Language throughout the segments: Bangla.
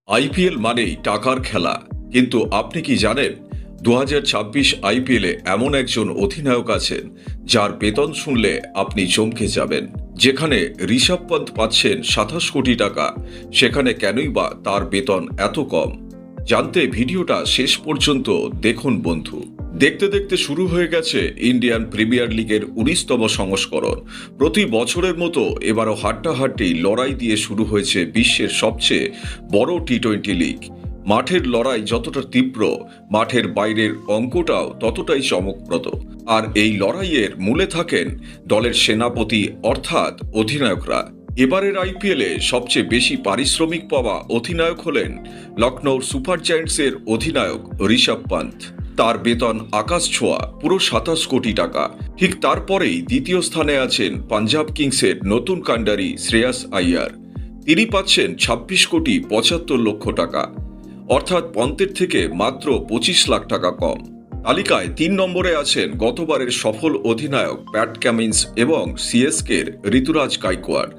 আইপিএল মানেই টাকার খেলা, কিন্তু আপনি কি জানেন 2026 আইপিএলে এমন একজন অধিনায়ক আছেন যার বেতন শুনলে আপনি চমকে যাবেন। যেখানে ঋষভ পন্থ পাচ্ছেন 27 কোটি টাকা, সেখানে কেনই বা তার বেতন এত কম? জানতে ভিডিওটা শেষ পর্যন্ত দেখুন বন্ধু। দেখতে দেখতে শুরু হয়ে গেছে ইন্ডিয়ান প্রিমিয়ার লিগের 19তম সংস্করণ। প্রতি বছরের মতো এবারও হাড্ডাহাড্ডি লড়াই দিয়ে শুরু হয়েছে বিশ্বের সবচেয়ে বড় টি-20 লিগ। মাঠের লড়াই যতটা তীব্র, মাঠের বাইরের অঙ্কটাও ততটাই চমকপ্রদ। আর এই লড়াইয়ের মূলে থাকেন দলের সেনাপতি অর্থাৎ অধিনায়করা। এবারের আইপিএলে সবচেয়ে বেশি পারিশ্রমিক পাওয়া অধিনায়ক হলেন লখনৌ সুপার জায়ান্টসের অধিনায়ক ঋষভ পন্থ। তার বেতন আকাশ ছোঁয়া, পুরো 27 কোটি টাকা। ঠিক তারপরেই দ্বিতীয় স্থানে আছেন পাঞ্জাব কিংসের নতুন কাণ্ডারি শ্রেয়াস আইয়ার। তিনি পাচ্ছেন 26 কোটি 75 লক্ষ টাকা, অর্থাৎ পন্থের থেকে মাত্র 25 লাখ টাকা কম। তালিকায় 3 নম্বরে আছেন গতবারের সফল অধিনায়ক প্যাট কামিন্স এবং সিএসকের ঋতুরাজ গাইকোয়াড়।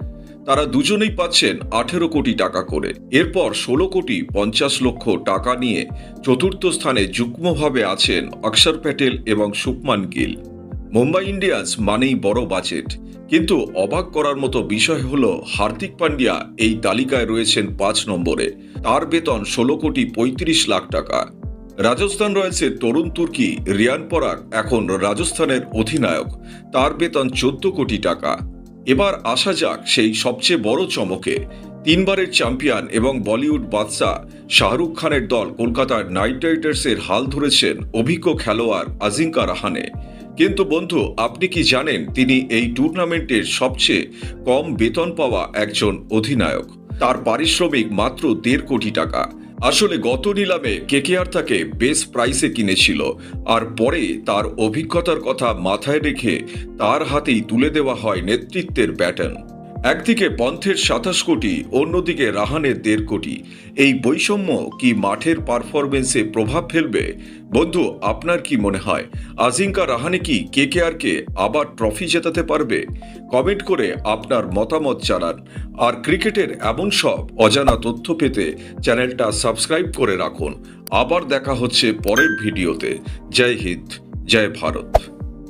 তারা দুজনেই পাচ্ছেন 18 কোটি টাকা করে। এরপর 16 কোটি 50 লক্ষ টাকা নিয়ে চতুর্থ স্থানে যুগ্মভাবে আছেন অক্ষর প্যাটেল এবং শুভমান গিল। মুম্বাই ইন্ডিয়ান্স মানেই বড় বাজেট, কিন্তু অবাক করার মতো বিষয় হলো হার্দিক পান্ডিয়া এই তালিকায় রয়েছেন 5 নম্বরে। তার বেতন 16 কোটি 35 লাখ টাকা। রাজস্থান রয়্যালসের তরুণ তুর্কি রিয়ান পরাগ এখন রাজস্থানের অধিনায়ক। তার বেতন 14 কোটি টাকা। এবার আসা যাক সেই সবচেয়ে বড় চমকে। 3 বারের চ্যাম্পিয়ন এবং বলিউড বাদশা শাহরুখ খানের দল কলকাতা নাইট রাইডার্সের হাল ধরেছেন অভিজ্ঞ খেলোয়াড় আজিঙ্কা রাহানে। কিন্তু বন্ধু, আপনি কি জানেন তিনি এই টুর্নামেন্টের সবচেয়ে কম বেতন পাওয়া একজন অধিনায়ক? তার পারিশ্রমিক মাত্র 1.5 কোটি টাকা। আসলে গত নিলামে কেকেআর তাকে বেস্ট প্রাইসে কিনেছিল, আর পরে তার অভিজ্ঞতার কথা মাথায় রেখে তার হাতেই তুলে দেওয়া হয় নেতৃত্বের ব্যাটন। একদিকে পন্থের 27 কোটি, অন্যদিকে রাহানের 1.5 কোটি। এই বৈষম্য কি মাঠের পারফরমেন্সে প্রভাব ফেলবে? বন্ধু, আপনার কি মনে হয় আজিঙ্কা রাহানে কি কেকেআরকে আবার ট্রফি জেতাতে পারবে? কমেন্ট করে আপনার মতামত জানান। আর ক্রিকেটের এমন সব অজানা তথ্য পেতে চ্যানেলটা সাবস্ক্রাইব করে রাখুন। আবার দেখা হচ্ছে পরের ভিডিওতে। জয় হিন্দ, জয় ভারত।